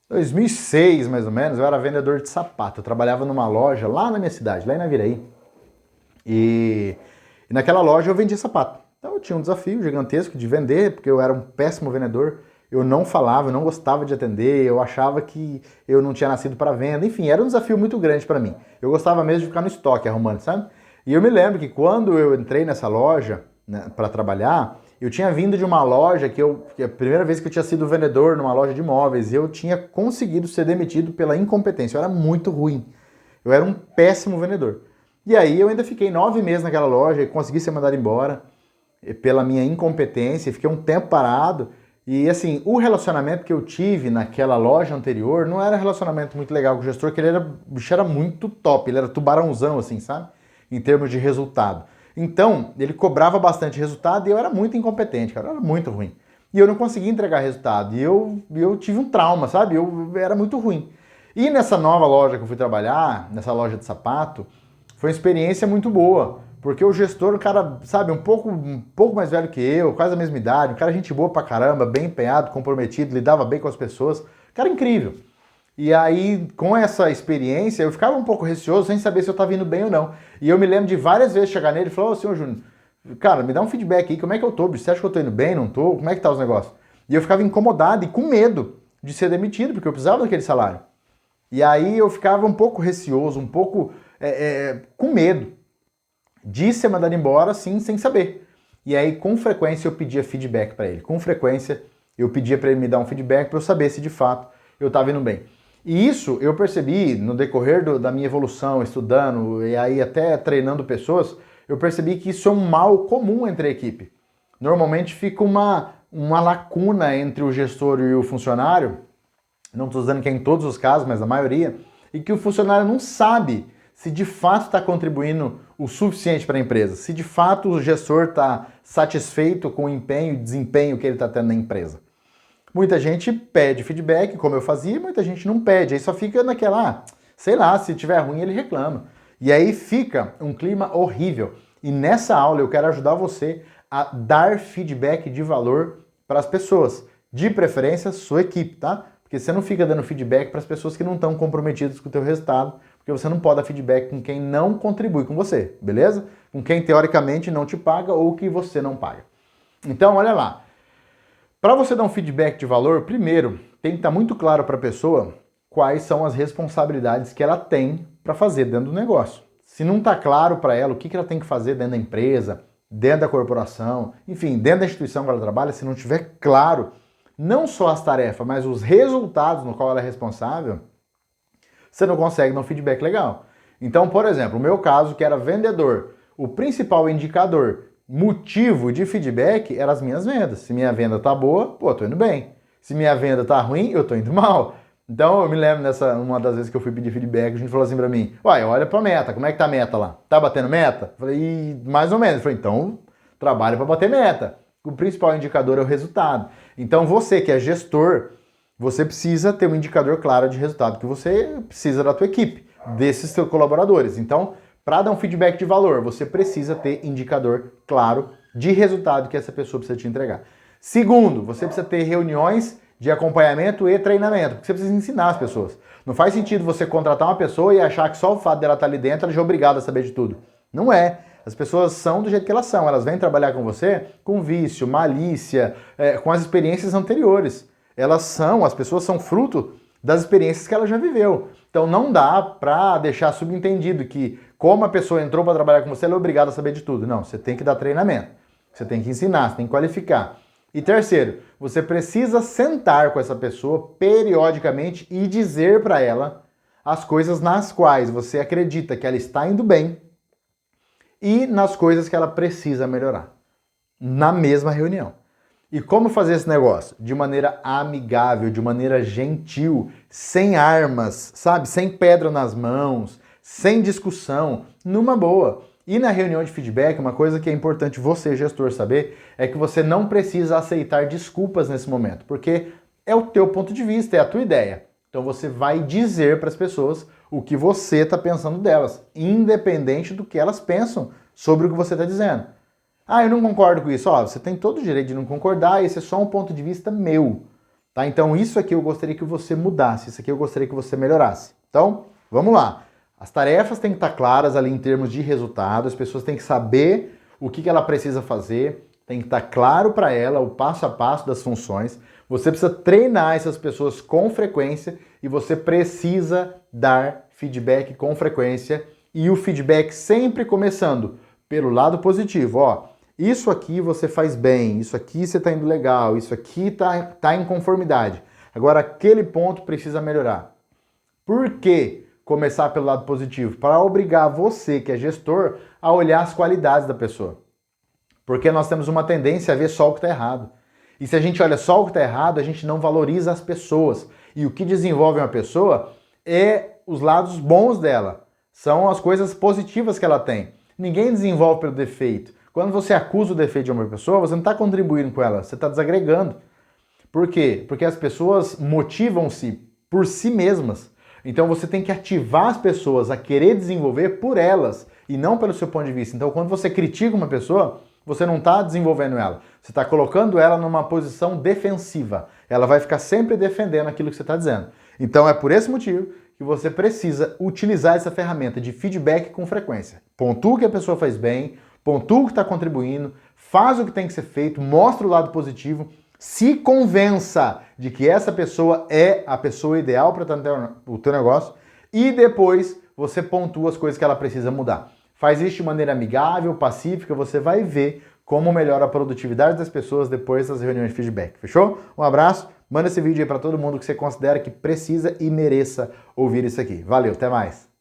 2006, mais ou menos, eu era vendedor de sapato. Eu trabalhava numa loja lá na minha cidade, lá em Naviraí. E naquela loja eu vendia sapato. Então eu tinha um desafio gigantesco de vender, porque eu era um péssimo vendedor. Eu não falava, eu não gostava de atender, eu achava que eu não tinha nascido para venda. Enfim, era um desafio muito grande para mim. Eu gostava mesmo de ficar no estoque arrumando, sabe? E eu me lembro que quando eu entrei nessa loja, né, para trabalhar, eu tinha vindo de uma loja que a primeira vez que eu tinha sido vendedor numa loja de imóveis, e eu tinha conseguido ser demitido pela incompetência. Eu era muito ruim. Eu era um péssimo vendedor. E aí eu ainda fiquei 9 meses naquela loja e consegui ser mandado embora pela minha incompetência, fiquei um tempo parado. E assim, o relacionamento que eu tive naquela loja anterior não era um relacionamento muito legal com o gestor, que o bicho era muito top, ele era tubarãozão, assim, sabe? Em termos de resultado. Então, ele cobrava bastante resultado e eu era muito incompetente, cara, eu era muito ruim. E eu não conseguia entregar resultado. E eu tive um trauma, sabe? Eu era muito ruim. E nessa nova loja que eu fui trabalhar, nessa loja de sapato, foi uma experiência muito boa, porque o gestor, o cara, sabe, um pouco mais velho que eu, quase a mesma idade, um cara gente boa pra caramba, bem empenhado, comprometido, lidava bem com as pessoas, cara incrível. E aí, com essa experiência, eu ficava um pouco receoso, sem saber se eu estava indo bem ou não. E eu me lembro de várias vezes chegar nele e falar, ô senhor Júnior, cara, me dá um feedback aí, como é que eu tô, bicho? Você acha que eu tô indo bem, não tô? Como é que tá os negócios? E eu ficava incomodado e com medo de ser demitido, porque eu precisava daquele salário. E aí eu ficava um pouco receoso, um pouco com medo de ser mandado embora, assim, sem saber. E aí, com frequência, eu pedia feedback para ele. Com frequência, eu pedia para ele me dar um feedback para eu saber se de fato eu estava indo bem. E isso eu percebi no decorrer da minha evolução, estudando e aí até treinando pessoas, eu percebi que isso é um mal comum entre a equipe. Normalmente fica uma lacuna entre o gestor e o funcionário, não estou dizendo que é em todos os casos, mas na maioria, e que o funcionário não sabe se de fato está contribuindo o suficiente para a empresa, se de fato o gestor está satisfeito com o empenho e desempenho que ele está tendo na empresa. Muita gente pede feedback, como eu fazia, muita gente não pede, aí só fica naquela, sei lá, se tiver ruim ele reclama. E aí fica um clima horrível. E nessa aula eu quero ajudar você a dar feedback de valor para as pessoas, de preferência sua equipe, tá? Porque você não fica dando feedback para as pessoas que não estão comprometidas com o teu resultado, porque você não pode dar feedback com quem não contribui com você, beleza? Com quem teoricamente não te paga ou que você não paga. Então, olha lá. Para você dar um feedback de valor, primeiro, tem que estar muito claro para a pessoa quais são as responsabilidades que ela tem para fazer dentro do negócio. Se não está claro para ela o que ela tem que fazer dentro da empresa, dentro da corporação, enfim, dentro da instituição que ela trabalha, se não tiver claro não só as tarefas, mas os resultados no qual ela é responsável, você não consegue dar um feedback legal. Então, por exemplo, o meu caso, que era vendedor, o principal indicador, motivo de feedback, eram as minhas vendas. Se minha venda tá boa, pô, tô indo bem. Se minha venda tá ruim, eu tô indo mal. Então, eu me lembro uma das vezes que eu fui pedir feedback, a gente falou assim pra mim, uai, olha pra meta, como é que tá a meta lá? Tá batendo meta? Eu falei, mais ou menos. Eu falei, então, trabalha pra bater meta. O principal indicador é o resultado. Então, você que é gestor, você precisa ter um indicador claro de resultado que você precisa da tua equipe, desses seus colaboradores. Então, para dar um feedback de valor, você precisa ter indicador claro de resultado que essa pessoa precisa te entregar. Segundo, você precisa ter reuniões de acompanhamento e treinamento, porque você precisa ensinar as pessoas. Não faz sentido você contratar uma pessoa e achar que só o fato dela estar ali dentro ela já é obrigada a saber de tudo. Não é. As pessoas são do jeito que elas são. Elas vêm trabalhar com você com vício, malícia, com as experiências anteriores. As pessoas são fruto das experiências que ela já viveu. Então não dá pra deixar subentendido que como a pessoa entrou para trabalhar com você, ela é obrigada a saber de tudo. Não, você tem que dar treinamento. Você tem que ensinar, você tem que qualificar. E terceiro, você precisa sentar com essa pessoa periodicamente e dizer para ela as coisas nas quais você acredita que ela está indo bem e nas coisas que ela precisa melhorar, na mesma reunião. E como fazer esse negócio? De maneira amigável, de maneira gentil, sem armas, sabe? Sem pedra nas mãos, sem discussão, numa boa. E na reunião de feedback, uma coisa que é importante você, gestor, saber, é que você não precisa aceitar desculpas nesse momento, porque é o teu ponto de vista, é a tua ideia. Então você vai dizer para as pessoas o que você está pensando delas, independente do que elas pensam sobre o que você está dizendo. Ah, eu não concordo com isso. Ó, você tem todo o direito de não concordar, esse é só um ponto de vista meu. tá? Então isso aqui eu gostaria que você mudasse, isso aqui eu gostaria que você melhorasse. Então, vamos lá. As tarefas têm que estar claras ali em termos de resultado, as pessoas têm que saber o que ela precisa fazer, tem que estar claro para ela o passo a passo das funções. Você precisa treinar essas pessoas com frequência e você precisa dar feedback com frequência e o feedback sempre começando pelo lado positivo. Ó, isso aqui você faz bem, isso aqui você está indo legal, isso aqui tá em conformidade. Agora aquele ponto precisa melhorar. Por quê? Começar pelo lado positivo, para obrigar você, que é gestor, a olhar as qualidades da pessoa. Porque nós temos uma tendência a ver só o que está errado. E se a gente olha só o que está errado, a gente não valoriza as pessoas. E o que desenvolve uma pessoa é os lados bons dela. São as coisas positivas que ela tem. Ninguém desenvolve pelo defeito. Quando você acusa o defeito de uma pessoa, você não está contribuindo com ela, você está desagregando. Por quê? Porque as pessoas motivam-se por si mesmas. Então você tem que ativar as pessoas a querer desenvolver por elas e não pelo seu ponto de vista. Então quando você critica uma pessoa, você não está desenvolvendo ela. Você está colocando ela numa posição defensiva. Ela vai ficar sempre defendendo aquilo que você está dizendo. Então é por esse motivo que você precisa utilizar essa ferramenta de feedback com frequência. Pontua o que a pessoa faz bem, pontua o que está contribuindo, faz o que tem que ser feito, mostra o lado positivo, se convença de que essa pessoa é a pessoa ideal para o teu negócio e depois você pontua as coisas que ela precisa mudar. Faz isso de maneira amigável, pacífica, você vai ver como melhora a produtividade das pessoas depois das reuniões de feedback. Fechou? Um abraço, manda esse vídeo aí para todo mundo que você considera que precisa e mereça ouvir isso aqui. Valeu, até mais!